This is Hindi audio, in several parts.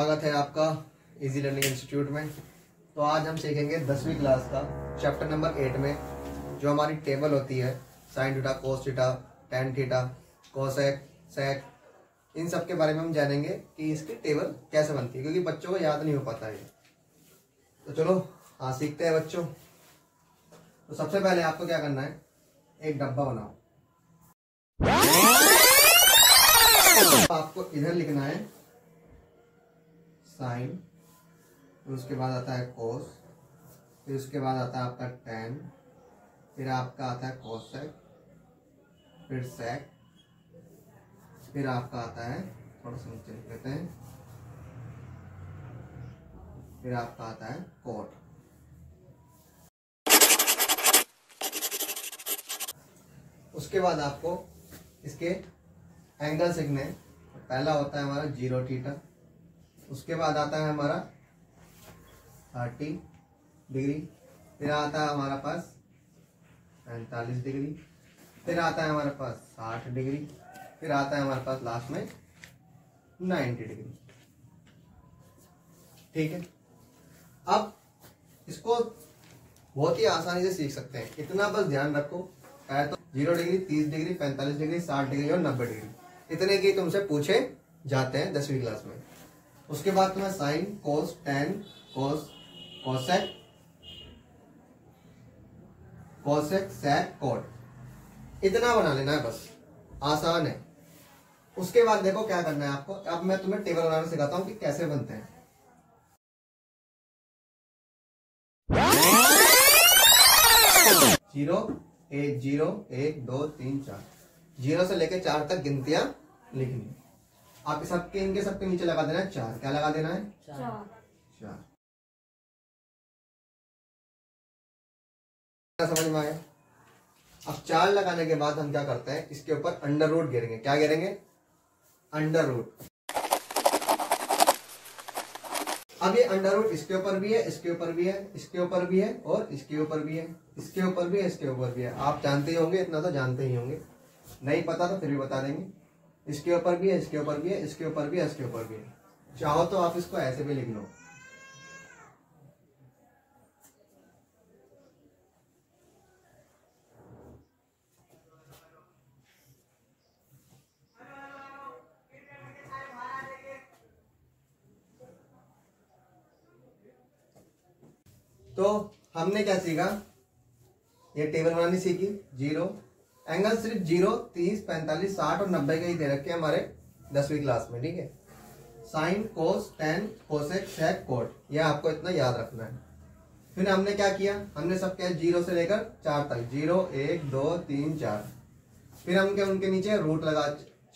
स्वागत है आपका इजी लर्निंग इंस्टीट्यूट में। तो आज हम सीखेंगे 10वीं क्लास का चैप्टर नंबर 8 में जो हमारी टेबल होती है sine theta, cos theta, tan theta, cosec, sec, इन सब के बारे में हम जानेंगे कि इसकी टेबल कैसे बनती है, क्योंकि बच्चों को याद नहीं हो पाता है। तो चलो सीखते हैं बच्चों। तो सबसे पहले आपको क्या करना है, एक डब्बा बनाओ। आपको इधर लिखना है साइन, फिर उसके बाद आता है कोस, फिर उसके बाद आता है आपका टेन, फिर आपका आता है कोसेक, फिर सेक, फिर आपका आता है, थोड़ा सा नीचे लिख लेते हैं, फिर आपका आता है कोट। उसके बाद आपको इसके एंगल सीखने। पहला होता है हमारा 0 थीटा, उसके बाद आता है हमारा 30 डिग्री, फिर आता है हमारा पास 45 डिग्री, फिर आता है हमारे पास 60 डिग्री, फिर आता है हमारे पास लास्ट में 90 डिग्री। ठीक है, अब इसको बहुत ही आसानी से सीख सकते हैं। इतना बस ध्यान रखो, है तो 0 डिग्री, 30 डिग्री, 45 डिग्री, 60 डिग्री और 90 डिग्री, इतने की तुमसे पूछे जाते हैं 10वीं क्लास में। उसके बाद तुम्हें साइन, कोस, टेन, कोस, कोसेक, कोसेक, सेक, कोट, इतना बना लेना है, बस आसान है। उसके बाद देखो क्या करना है आपको। अब मैं तुम्हें टेबल बनाना सिखाता हूं कि कैसे बनते हैं। 0 1 0 1 2 3 4, 0 से लेके 4 तक गिनतियां लिखनी। आप सबके इनके सबके नीचे लगा देना है 4। क्या लगा देना है? 4। समझ में आया? अब 4 लगाने के बाद हम क्या करते हैं, इसके ऊपर अंडर रूट गिरेंगे। क्या गिरेंगे? Under root. अब ये अंडर रूट इसके ऊपर भी है, इसके ऊपर भी है, इसके ऊपर भी है और इसके ऊपर भी है, इसके ऊपर भी है, इसके ऊपर भी है। आप जानते ही होंगे, इतना तो जानते ही होंगे, नहीं पता तो फिर भी बता देंगे। इसके ऊपर भी है, इसके ऊपर भी है, इसके ऊपर भी है, इसके ऊपर भी है। चाहो तो आप इसको ऐसे भी लिख लो। तो हमने क्या सीखा, ये टेबल बनानी सीखी। 0 एंगल सिर्फ 0, 30, 45, 60 और 90 के ही दे रखे हैं हमारे 10वीं क्लास में। ठीक है, साइन, कोस, टेन, कोसेक, सेक, कोट, यह आपको इतना याद रखना है। फिर हमने क्या किया, हमने सब क्या 0 से लेकर 4 तक, 0 1 2 3 4, फिर हम क्या उनके नीचे रूट लगा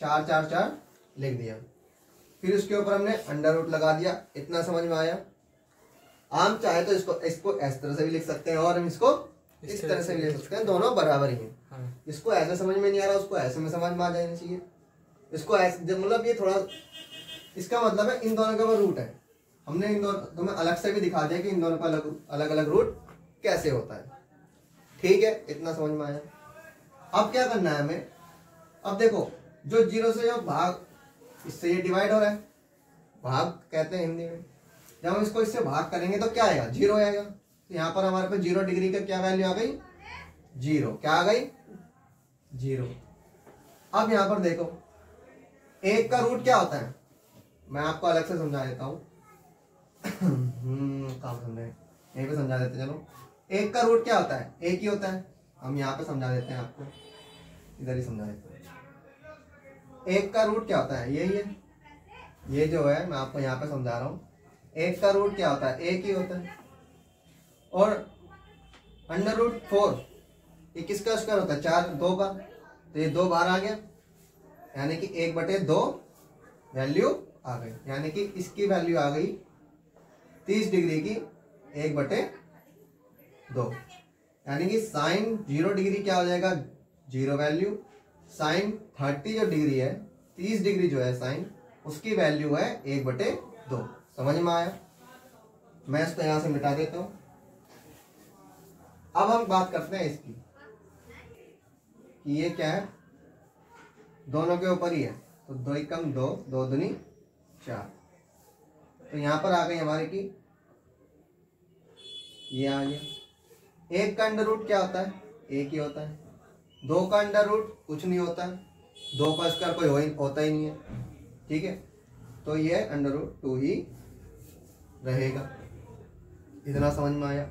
4 4 4 लिख दिया। फिर उसके ऊपर हमने अंडर रूट लगा दिया। इतना समझ में आया? हम चाहे तो इसको इस तरह से भी लिख सकते हैं और हम इसको इस तरह से भी लिख सकते हैं, दोनों बराबर ही हैं। हाँ। इसको ऐसे समझ में नहीं आ रहा, उसको ऐसे में समझ में आ जाना चाहिए। इसको ऐसे मतलब ये थोड़ा, इसका मतलब है इन दोनों का वो रूट है। हमने इन दोनों तुम्हें अलग से भी दिखा दिया कि इन दोनों का अलग अलग रूट कैसे होता है। ठीक है, इतना समझ में आया? अब क्या करना है हमें, अब देखो जो 0 से जो भाग, इससे ये डिवाइड हो रहा है, भाग कहते हैं हिंदी में। जब हम इसको इससे भाग करेंगे तो क्या आएगा? 0 आएगा। तो यहाँ पर हमारे पास 0 डिग्री का क्या वैल्यू आ गई? 0। क्या आ गई? 0। अब यहाँ पर देखो, 1 का रूट क्या होता है, मैं आपको अलग से समझा देता हूँ। काम समझे, यहीं पे समझा देते चलो। 1 का रूट क्या होता है? 1 ही होता है। हम यहाँ पे समझा देते हैं आपको, इधर ही समझा देते हैं। 1 का रूट क्या होता है? यही है, ये जो है मैं आपको यहाँ पे समझा रहा हूँ। 1 का रूट क्या होता है? 1 ही होता है। और अंडर रूट 4 ये किसका स्क्वायर होता है? 4 2 का, तो ये 2 बाहर आ गया, यानी कि 1/2 वैल्यू आ गई। यानी कि इसकी वैल्यू आ गई 30 डिग्री की 1/2। यानी कि साइन 0 डिग्री क्या हो जाएगा? 0 वैल्यू। साइन 30 जो डिग्री है, 30 डिग्री जो है साइन, उसकी वैल्यू है 1/2। समझ में आया? मैं इसको यहां से मिटा देता हूं। अब हम बात करते हैं इसकी कि ये क्या है, दोनों के ऊपर ही है, तो 2 एकम 2, 2 दूनी 4। तो यहाँ पर आ गई हमारे की, ये आ गया। एक का अंडर रूट क्या होता है, एक ही होता है। दो का अंडर रूट कुछ नहीं होता है, दो का स्क्वायर कोई होता ही नहीं है, ठीक है। तो ये अंडर रूट 2 ही रहेगा। इतना समझ में आया।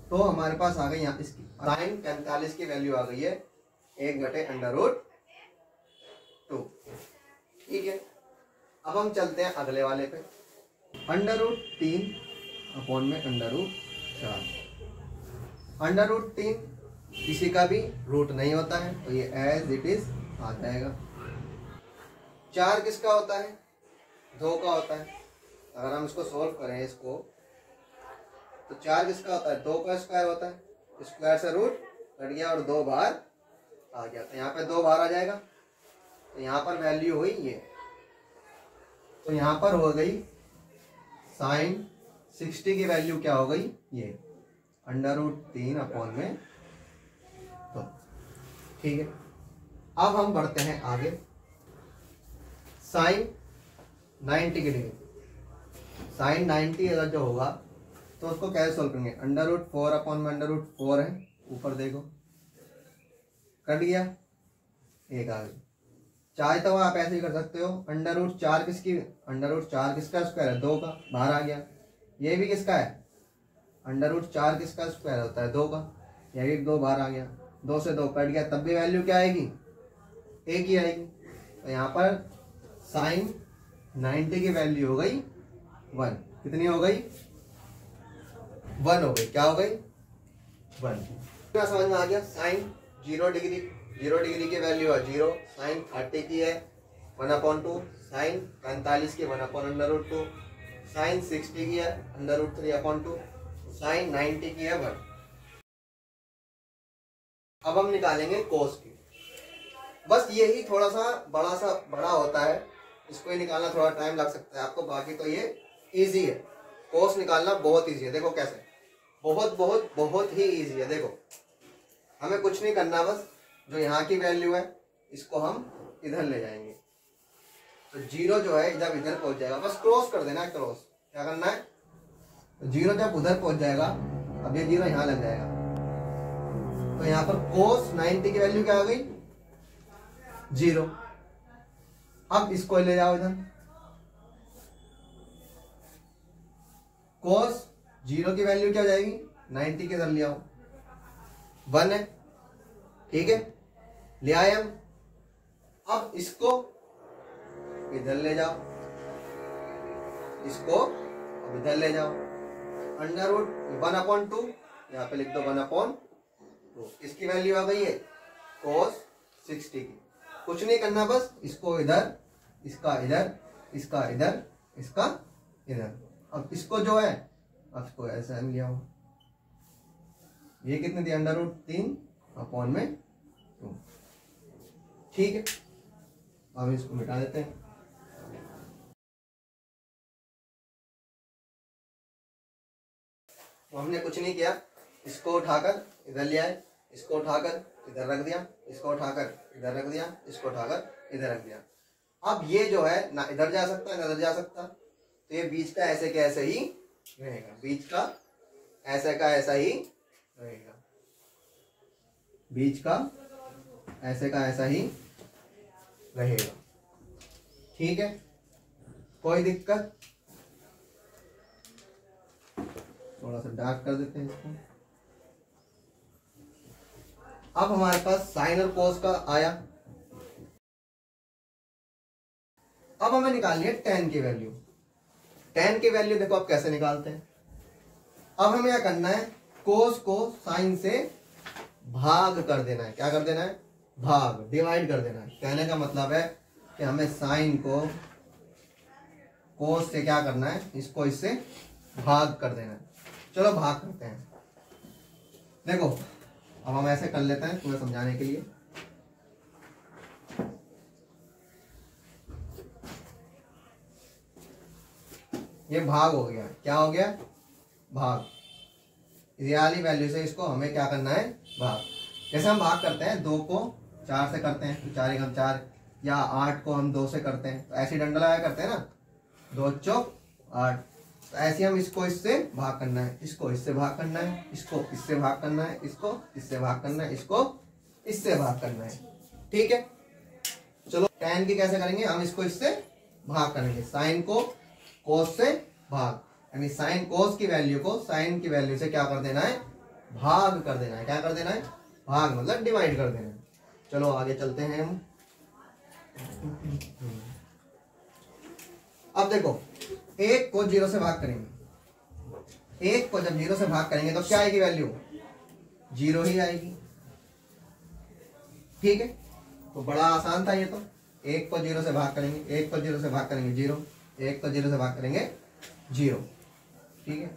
तो हमारे पास आ गई यहाँ इसकी साइन 45 की वैल्यू आ गई है 1/√2, ठीक है। अब हम चलते हैं अगले वाले पे। √3 अपॉन में √4। √3 किसी का भी रूट नहीं होता है, तो ये एज इट इज आ जाएगा। 4 किसका होता है, 2 का होता है। अगर हम इसको सोल्व करें इसको, तो 4 किसका होता है, 2 का स्क्वायर होता है। स्क्वायर से रूट कट गया और 2 बाहर आ गया, तो यहाँ पे 2 बाहर आ जाएगा। तो यहाँ पर वैल्यू हुई ये, तो यहाँ पर हो गई साइन 60 की वैल्यू क्या हो गई, ये √3 अपॉन में 2, ठीक है। अब हम बढ़ते हैं आगे। साइन 90 की डिग्री, साइन 90 अगर जो होगा तो उसको कैसे सोल्व करेंगे, √4 अपॉन में √4 है, ऊपर देखो कट गया, एक आ गई। चाहे तो आप ऐसे ही कर सकते हो, √4 किसकी, √4 किसका स्क्वायर है, 2 का, बाहर आ गया। ये भी किसका है, √4 किसका स्क्वायर होता है, 2 का, ये भी 2 बाहर आ गया। 2 से 2 कट गया, तब भी वैल्यू क्या आएगी, एक ही आएगी। तो यहाँ पर साइन 90 की वैल्यू हो गई 1। कितनी हो गई, 1 हो गई। क्या हो गई, 1। क्या समझ में आ गया। साइन 0 डिग्री, 0 डिग्री की वैल्यू है 0। साइन 30 की है 1/2। साइन 45 की 1/√2। साइन 60 की है √3/2। साइन 90 की है 1। अब हम निकालेंगे कोस की। बस यही थोड़ा सा बड़ा होता है, इसको ही निकालना थोड़ा टाइम लग सकता है आपको, बाकी तो ये इजी है। कोस निकालना बहुत इजी है, देखो कैसे, बहुत बहुत बहुत ही इजी है। देखो हमें कुछ नहीं करना, बस जो यहाँ की वैल्यू है इसको हम इधर ले जाएंगे, तो 0 जो है जब इधर पहुंच जाएगा, बस क्रॉस कर देना है। क्रॉस क्या करना है, तो 0 जब उधर पहुंच जाएगा, अब ये 0 यहाँ लग जाएगा, तो यहाँ पर कोस 90 की वैल्यू क्या आ गई, 0। अब इसको ले जाओ इधर, कोस 0 की वैल्यू क्या हो जाएगी, 90 के इधर ले आओ, 1 है, ठीक है, ले आए हम। अब इसको इधर ले जाओ, इसको अब इधर ले जाओ, √1/2, यहाँ पे लिख दो 1/2। इसकी वैल्यू आ गई है कोस 60 की। कुछ नहीं करना, बस इसको इधर, इसका इधर, इसका इधर, इसका इधर। अब इसको जो है, अब इसको ऐसा हम लिया, ये कितने दिया, √3 अपॉन में 2, ठीक है। अब इसको मिटा देते हैं। तो हमने कुछ नहीं किया, इसको उठाकर इधर ले आए, इसको उठाकर इधर रख दिया, इसको उठाकर इधर रख दिया, इसको उठाकर इधर रख दिया। अब ये जो है ना इधर जा सकता है ना इधर जा सकता, तो ये बीच का ऐसे का ऐसे ही रहेगा, बीच का ऐसे का ऐसा ही रहेगा, बीच का ऐसे का ऐसा ही रहेगा, ठीक है। कोई दिक्कत, थोड़ा सा डार्क कर देते हैं इसको। अब हमारे पास साइन और कोस का आया। अब हमें निकालनी है tan की वैल्यू। tan की वैल्यू देखो आप कैसे निकालते हैं। अब हमें क्या करना है, कोस को साइन से भाग कर देना है। क्या कर देना है, भाग, डिवाइड कर देना है। कहने का मतलब है कि हमें साइन को कोस से क्या करना है, इसको इससे भाग कर देना है। चलो भाग करते हैं। देखो अब हम ऐसे कर लेते हैं तुम्हें समझाने के लिए। ये भाग हो गया, क्या हो गया, भाग। इस वाली वैल्यू से इसको हमें क्या करना है, भाग। जैसे हम भाग करते हैं 2 को 4 से करते हैं, तो 4 × 4, या 8 को हम 2 से करते हैं, तो ऐसी डंडा लगाया करते हैं ना, 2 चौक 8। तो ऐसे हम इसको इससे भाग करना है, इसको इससे भाग करना है, इसको इससे भाग करना है, इसको इससे भाग करना है, इसको इससे भाग करना है। ठीक है, चलो tan की कैसे करेंगे, हम इसको इससे भाग करेंगे, साइन को कोस से भाग, यानी साइन कोस की वैल्यू को साइन की वैल्यू से क्या कर देना है, भाग कर देना है। क्या कर देना है, भाग मतलब डिवाइड कर देना है। चलो आगे चलते हैं हम। अब देखो, 1 को 0 से भाग करेंगे, 1 को जब 0 से भाग करेंगे तो क्या आएगी वैल्यू, 0 ही आएगी। ठीक है, तो बड़ा आसान था ये तो। 1 को 0 से भाग करेंगे, 1 को 0 से भाग करेंगे 0, 1 को 0 से भाग करेंगे 0। ठीक है,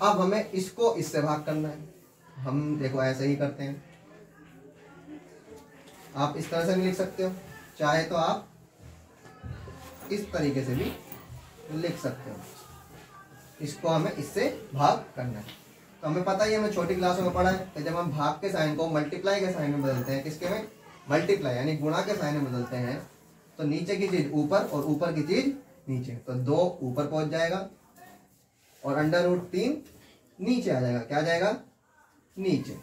अब हमें इसको इससे भाग करना है। हम देखो ऐसे ही करते हैं, आप इस तरह से भी लिख सकते हो, चाहे तो आप इस तरीके से भी लिख सकते हो। इसको हमें इससे भाग करना है। तो हमें पता ही है, हमें छोटी क्लासों में पढ़ा है कि जब हम भाग के साइन को मल्टीप्लाई के साइन में बदलते हैं, किसके में, मल्टीप्लाई यानी गुणा के साइन में बदलते हैं, तो नीचे की चीज ऊपर और ऊपर की चीज नीचे। तो 2 ऊपर पहुंच जाएगा और √3 नीचे आ जाएगा। क्या आ जाएगा, नीचे।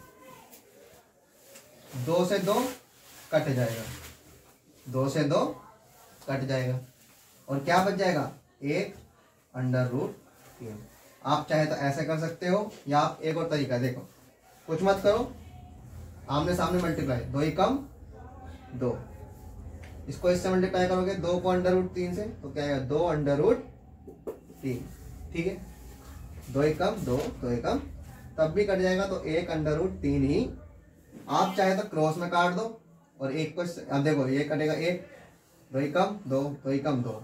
2 से 2 कट जाएगा, 2 से 2 कट जाएगा और क्या बच जाएगा, 1 √3। आप चाहे तो ऐसे कर सकते हो, या आप एक और तरीका देखो, कुछ मत करो, आमने सामने मल्टीप्लाई, 2 ही कम 2, इसको इससे मल्टीप्लाई करोगे 2 को √3 से, तो क्या आएगा, 2 √3। ठीक है, 2 ही कम 2, 2 ही कम, तब भी कट जाएगा, तो 1 √3 ही। आप चाहे तो क्रॉस में काट दो और एक को, अब देखो ये कटेगा 1, 2 ही कम 2, 2 ही कम 2,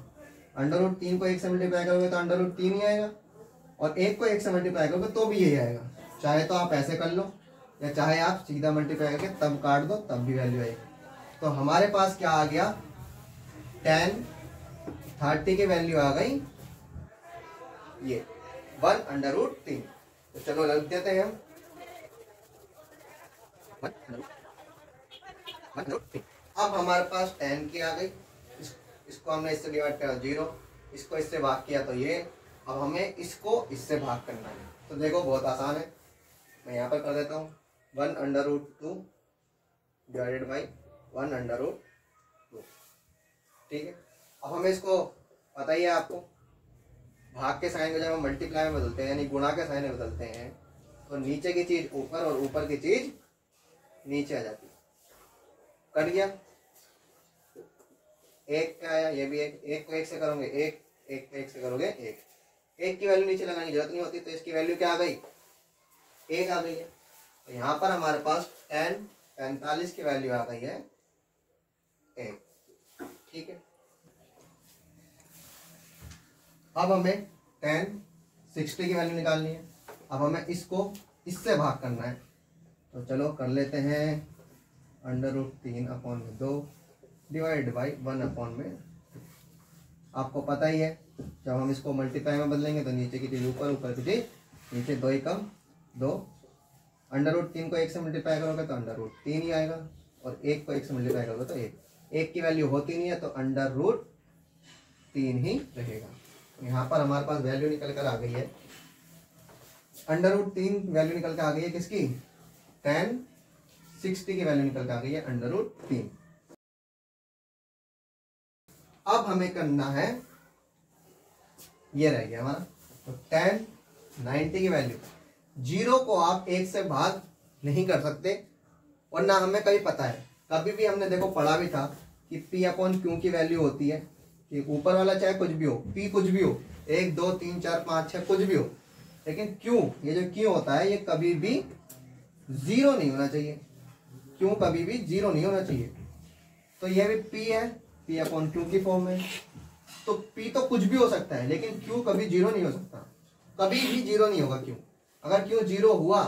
√3 को 1 से मल्टीप्लाई करोगे तो √3 ही आएगा, और 1 को 1 से मल्टीप्लाई करोगे तो भी यही आएगा। चाहे तो आप ऐसे कर लो, या चाहे आप सीधा मल्टीप्लाई करके तब काट दो, तब भी वैल्यू आएगी। तो हमारे पास क्या आ गया, tan 30 की वैल्यू आ गई ये 1 √3। तो चलो लिख देते हैं हम 1 √3। अब हमारे पास tan की आ गई, इसको हमने इससे डिवाइड किया 0, इसको इससे भाग किया तो ये। अब हमें इसको इससे भाग करना है, तो देखो बहुत आसान है, मैं यहाँ पर कर देता हूँ 1 √2 डिवाइडेड बाई 1 √2। ठीक है, अब हमें इसको पता ही है आपको, भाग के साइन को जब हम मल्टीप्लाई में बदलते हैं यानी गुणा के साइन में बदलते हैं, तो नीचे की चीज ऊपर और ऊपर की चीज नीचे आ जाती है। कट गया, 1 क्या आया, ये भी 1 को 1 से करोगे 1, 1 को 1 से करोगे 1 की वैल्यू नीचे लगाने की जरूरत नहीं होती, तो इसकी वैल्यू क्या आ गई, 1 आ गई है। तो यहाँ पर हमारे पास tan 45 की वैल्यू आ गई है 1। ठीक है, अब हमें tan 60 की वैल्यू निकालनी है। अब हमें इसको इससे भाग करना है, तो चलो कर लेते हैं √3/2 डिवाइड बाई 1/2। आपको पता ही है, जब हम इसको मल्टीप्लाई में बदलेंगे तो नीचे की चीज ऊपर, ऊपर की चीज नीचे, 2 ही कम 2, √3 को 1 से मल्टीप्लाई करोगे तो √3 ही आएगा, और 1 को 1 से मल्टीप्लाई करोगे तो 1 की वैल्यू होती नहीं है, तो √3 ही रहेगा। यहाँ पर हमारे पास वैल्यू निकल कर आ गई है, √3 वैल्यू निकल कर आ गई है किसकी, tan 60 की वैल्यू निकल कर आ गई है √3। अब हमें करना है, ये रह गया हमारा, तो tan 90 की वैल्यू, 0 को आप 1 से भाग नहीं कर सकते, और ना हमें कभी पता है, कभी भी हमने देखो पढ़ा भी था कि P/Q की वैल्यू होती है कि ऊपर वाला चाहे कुछ भी हो, P कुछ भी हो, 1 2 3 4 5 6 कुछ भी हो, लेकिन Q, ये जो Q होता है ये कभी भी 0 नहीं होना चाहिए, Q कभी भी 0 नहीं होना चाहिए। तो ये भी P है, P/Q की फॉर्म में, तो P तो कुछ भी हो सकता है, लेकिन Q कभी 0 नहीं हो सकता, कभी भी 0 नहीं होगा Q। अगर Q 0 हुआ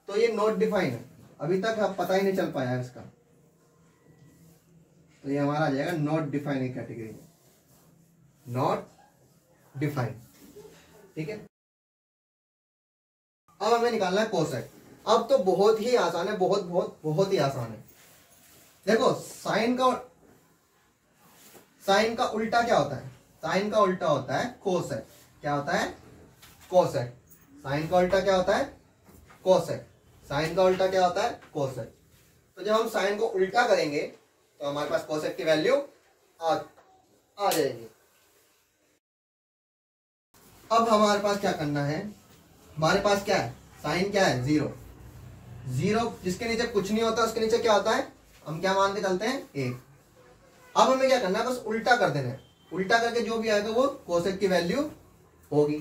तो ये नॉट डिफाइन है, अभी तक अब पता ही नहीं चल पाया है इसका, तो ये हमारा आ जाएगा नॉट डिफाइन कैटेगरी में, नॉट डिफाइन। ठीक है, अब हमें निकालना है कोसेक। अब तो बहुत ही आसान है, बहुत बहुत बहुत ही आसान है। देखो साइन का उल्टा क्या होता है, साइन का उल्टा होता है कोसेक। क्या होता है, कोसेक। साइन का उल्टा क्या होता है, कोसेक। साइन का उल्टा क्या होता है, कोसेक। तो जब हम साइन को उल्टा करेंगे तो हमारे पास कोसेक की वैल्यू आ जाएगी। अब हमारे पास क्या करना है, हमारे पास क्या है, साइन क्या है, 0। 0 जिसके नीचे कुछ नहीं होता उसके नीचे क्या होता है, हम क्या मान के चलते हैं, 1। अब हमें क्या करना है, बस उल्टा कर देना है। उल्टा करके जो भी आएगा वो कोसेक की वैल्यू होगी।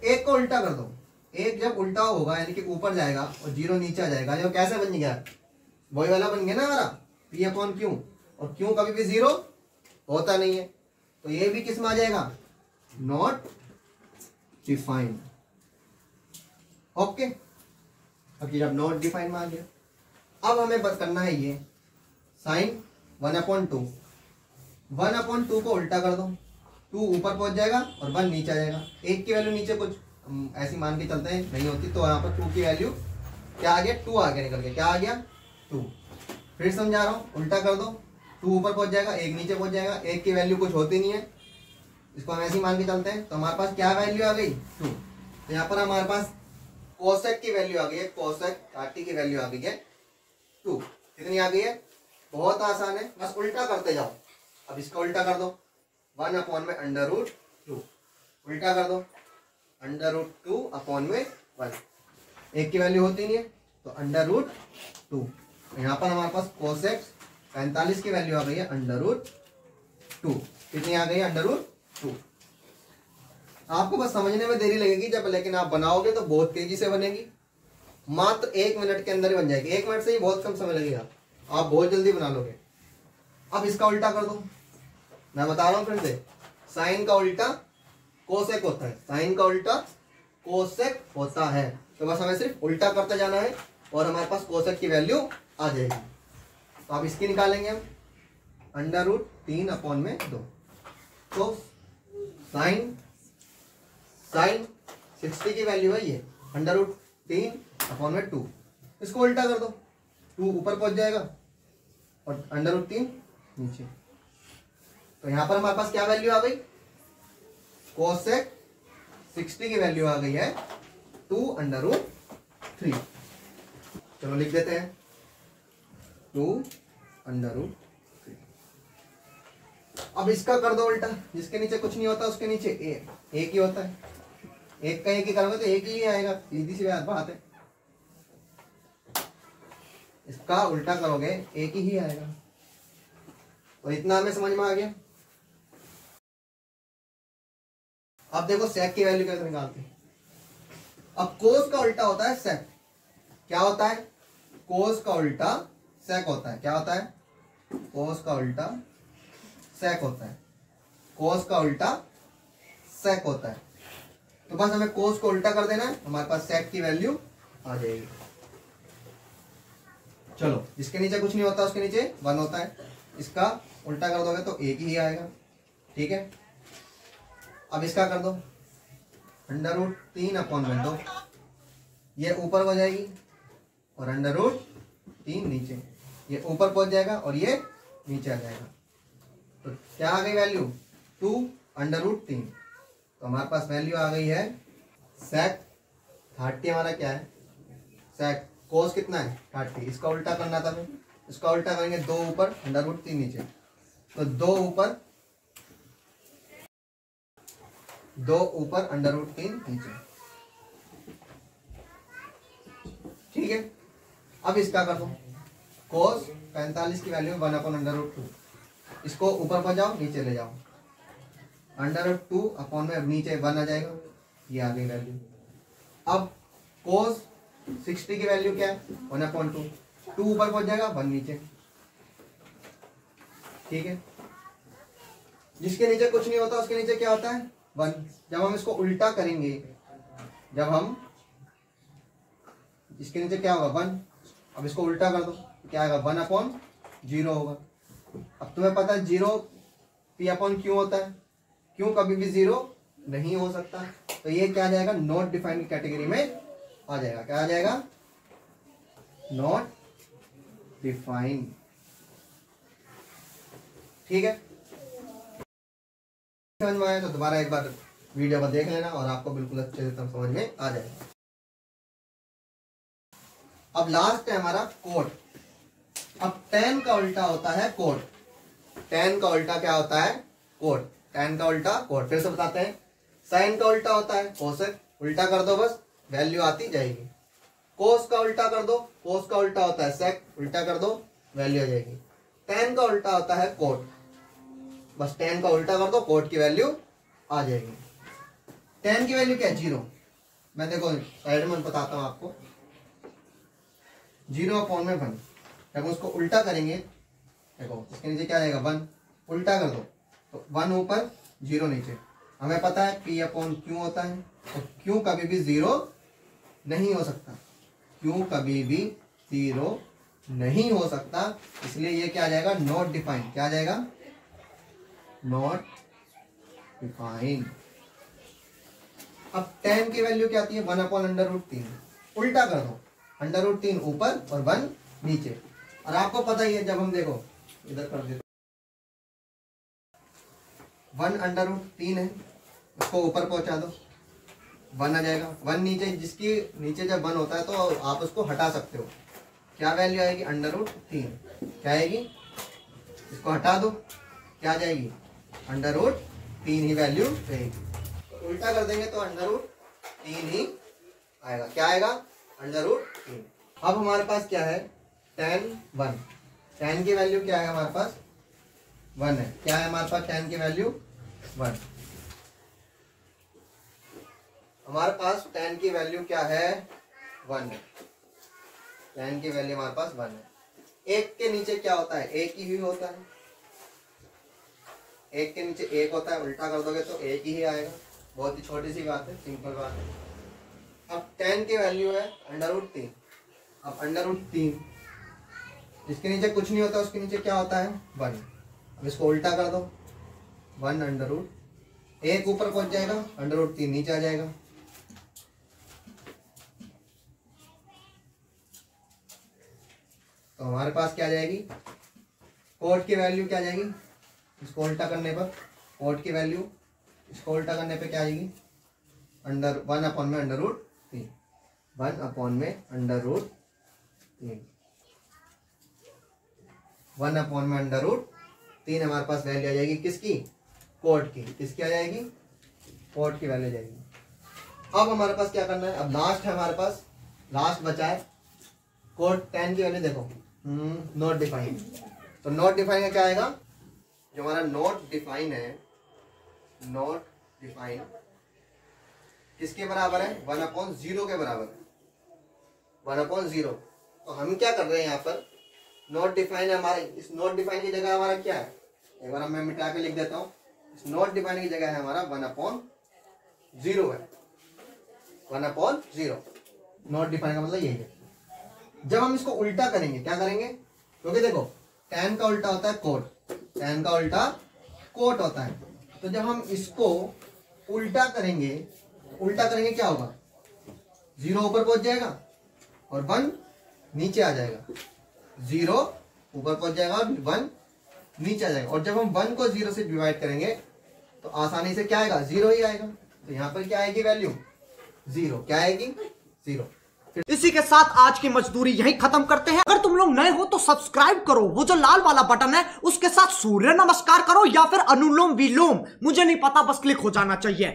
1 को उल्टा कर दो, 1 जब उल्टा होगा यानी कि ऊपर जाएगा और 0 नीचे आ जाएगा, जो कैसे बन गया, वही वाला बन गया ना हमारा P अपॉन Q। और Q कभी भी 0 होता नहीं है, तो ये भी किस में आ जाएगा, नॉट डिफाइंड। ओके, अब जब नॉट डिफाइंड में आ गया, अब हमें बस करना है ये साइन 1/2। 1/2 को उल्टा कर दो, 2 ऊपर पहुंच जाएगा और 1 नीचे आ जाएगा। 1 की वैल्यू नीचे कुछ ऐसी मान के चलते हैं नहीं होती, तो यहाँ पर 2 की वैल्यू क्या आ गया, 2 आ गया निकल के, क्या आ गया, 2। फिर समझा रहा हूँ, उल्टा कर दो, 2 ऊपर पहुंच जाएगा, 1 नीचे पहुंच जाएगा। 1 की वैल्यू कुछ होती नहीं है, इसको हम ऐसे ही मान के चलते हैं। तो हमारे पास क्या वैल्यू आ गई, 2। तो यहाँ पर हमारे पास कोसेक की वैल्यू आ गई है, कोसेक 30 की वैल्यू आ गई है 2। कितनी आ गई है, बहुत आसान है, बस उल्टा करते जाओ। अब इसका उल्टा कर दो, 1/√2। उल्टा कर दो, √2/1। 1 की वैल्यू होती नहीं है तो √2। यहाँ पर हमारे पास कोसेक 45 की वैल्यू आ गई है √2। कितनी आ गई है, √2। आपको बस समझने में देरी लगेगी जब, लेकिन आप बनाओगे तो बहुत तेजी से बनेगी। मात्र 1 मिनट के अंदर ही बन जाएगी। 1 मिनट से ही बहुत कम समय लगेगा, आप बहुत जल्दी बना लोगे। अब इसका उल्टा कर दो, मैं बता रहा हूं फिर से, साइन का उल्टा कोसेक होता है, साइन का उल्टा कोसेक होता है। तो बस हमें सिर्फ उल्टा करते जाना है और हमारे पास कोसेक की वैल्यू आ जाएगी। तो अब इसकी निकालेंगे हम, √3/2। तो साइन 60 की वैल्यू है ये, √3/2। इसको उल्टा कर दो, 2 ऊपर पहुंच जाएगा और √3 नीचे। तो यहां पर हमारे पास क्या वैल्यू आ गई, कोसेक 60 की वैल्यू आ गई है 2√3। चलो लिख देते हैं 2√3। अब इसका कर दो उल्टा, जिसके नीचे कुछ नहीं होता उसके नीचे एक ही होता है। 1 का 1 ही करोगे तो 1 ही आएगा, सीधी सी बात है। इसका उल्टा करोगे 1 ही आएगा। तो इतना हमें समझ में आ गया। अब देखो सेक की वैल्यू कैसे निकालते हैं। अब कोस का उल्टा होता है सेक। क्या होता है, कोस का उल्टा सेक होता है। क्या होता है, कोस का उल्टा सेक होता है। कोस का उल्टा सेक होता है। तो बस हमें कोस को उल्टा कर देना है, हमारे पास सेक की वैल्यू आ जाएगी। चलो, जिसके नीचे कुछ नहीं होता उसके नीचे 1 होता है, इसका उल्टा कर दोगे तो 1 ही आएगा। ठीक है, अब इसका कर दो, √3/2। ये ऊपर हो जाएगी और √3 नीचे, ये ऊपर पहुंच जाएगा और ये नीचे आ जाएगा। तो क्या आ गई वैल्यू, 2√3। तो हमारे पास वैल्यू आ गई है सेक 30। हमारा क्या है, सेक कोस कितना है 30। इसका उल्टा करना था, इसका उल्टा करेंगे 2 ऊपर √3 नीचे। तो 2 ऊपर √3 नीचे। ठीक है, अब इसका कर दो, कोस 45 की वैल्यू 1/√2। इसको ऊपर पर जाओ नीचे ले जाओ, √2 में नीचे 1 आ जाएगा, ये आ गई वैल्यू। अब कोस 60 की वैल्यू क्या है, 1/2। 2 ऊपर पहुंच जाएगा, 1 नीचे। ठीक है, जिसके नीचे कुछ नहीं होता उसके नीचे क्या होता है, 1। जब हम इसको उल्टा करेंगे, जब हम इसके नीचे क्या होगा, 1। अब इसको उल्टा कर दो, क्या आएगा, 1/0 होगा। अब तुम्हें पता है 0 P/Q होता है, क्यों कभी भी 0 नहीं हो सकता। तो ये क्या आ जाएगा, नॉट डिफाइंड कैटेगरी में आ जाएगा। क्या आ जाएगा, नॉट डिफाइंड। ठीक है, समझ में आया तो दोबारा एक बार वीडियो को देख लेना और आपको बिल्कुल अच्छे से समझ में आ जाएगा। अब लास्ट है हमारा कोट। अब tan का उल्टा होता है कोट। tan का उल्टा क्या होता है? कोट। tan का उल्टा कोट। फिर से बताते हैं, sin का उल्टा होता है कोसेक। उल्टा कर दो बस, वैल्यू आती जाएगी। कोस का उल्टा कर दो, कोस का उल्टा होता है सेक। उल्टा कर दो, वैल्यू आ जाएगी। tan का उल्टा होता है कोट, बस tan का उल्टा कर दो, कोट की वैल्यू आ जाएगी। tan की वैल्यू क्या है? 0। मैं देखो साइड में बताता हूं आपको। 0/1 जब उसको उल्टा करेंगे, देखो इसके नीचे क्या आएगा? 1। उल्टा कर दो तो 1 ऊपर 0 नीचे। हमें पता है P/Q होता है, तो Q कभी भी 0 नहीं हो सकता। Q कभी भी 0 नहीं हो सकता, इसलिए ये क्या आ जाएगा? Not defined. क्या आ जाएगा? Not defined. अब tan की वैल्यू क्या आती है? 1/√3। उल्टा कर दो, √3 ऊपर और 1 नीचे। और आपको पता ही है, जब हम देखो इधर कर देते 1/√3 है, उसको ऊपर पहुंचा दो, 1 आ जाएगा। 1 नीचे, जिसकी नीचे जब 1 होता है तो आप उसको हटा सकते हो। क्या वैल्यू आएगी? √3। क्या आएगी? इसको हटा दो, क्या आ जाएगी? √3 ही वैल्यू रहेगी। तो उल्टा कर देंगे तो √3 ही आएगा। क्या आएगा? √3। अब हमारे पास क्या है? tan 1। tan की वैल्यू क्या है हमारे पास? 1 है। क्या है हमारे पास tan की वैल्यू? 1। हमारे पास tan की वैल्यू क्या है? 1 है। tan की वैल्यू हमारे पास 1 है। 1 के नीचे क्या होता है? 1 ही होता है। 1 के नीचे 1 होता है, उल्टा कर दोगे तो 1 ही आएगा। बहुत ही छोटी सी बात है, सिंपल बात है। अब tan की वैल्यू है √3। अब √3 जिसके नीचे कुछ नहीं होता, उसके नीचे क्या होता है? 1। अब इसको उल्टा कर दो, 1 ऊपर पहुंच जाएगा, √3 नीचे आ जाएगा। तो हमारे पास क्या आ जाएगी? कोट की वैल्यू क्या आ जाएगी? इसको उल्टा करने पर कोट की वैल्यू, इसको उल्टा करने पे क्या आएगी? 1/√3। 1/√3 हमारे पास वैल्यू आ जाएगी किसकी? कोट की। किसकी आ जाएगी? कोट की वैल्यू आ जाएगी। अब हमारे पास क्या करना है? अब लास्ट है हमारे पास, लास्ट बचा है कोट। tan की वैल्यू देखो, नॉट डिफाइन। तो नॉट डिफाइन का क्या आएगा? जो हमारा नॉट डिफाइन है, नॉट डिफाइन किसके बराबर है? 1/0 के बराबर है। 1/0। तो हम क्या कर रहे हैं यहाँ पर? नॉट डिफाइन है हमारे, इस नॉट डिफाइन की जगह हमारा क्या है? एक बार मैं मिटा के लिख देता हूँ। इस नॉट डिफाइन की जगह है हमारा 1/0 है। 1/0 नॉट डिफाइन का मतलब यही है। जब हम इसको उल्टा करेंगे, क्या करेंगे? क्योंकि देखो tan का उल्टा होता है कोट। tan का उल्टा कोट होता है। तो जब हम इसको उल्टा करेंगे क्या होगा? 0 ऊपर पहुंच जाएगा और 1 नीचे आ जाएगा। 0 ऊपर पहुंच जाएगा और 1 नीचे आ जाएगा। और जब हम 1 को 0 से डिवाइड करेंगे तो आसानी से क्या आएगा? 0 ही आएगा। तो यहाँ पर क्या आएगी वैल्यू? 0। क्या आएगी? 0। इसी के साथ आज की मजदूरी यहीं खत्म करते हैं। अगर तुम लोग नए हो तो सब्सक्राइब करो, वो जो लाल वाला बटन है उसके साथ सूर्य नमस्कार करो या फिर अनुलोम विलोम, मुझे नहीं पता, बस क्लिक हो जाना चाहिए।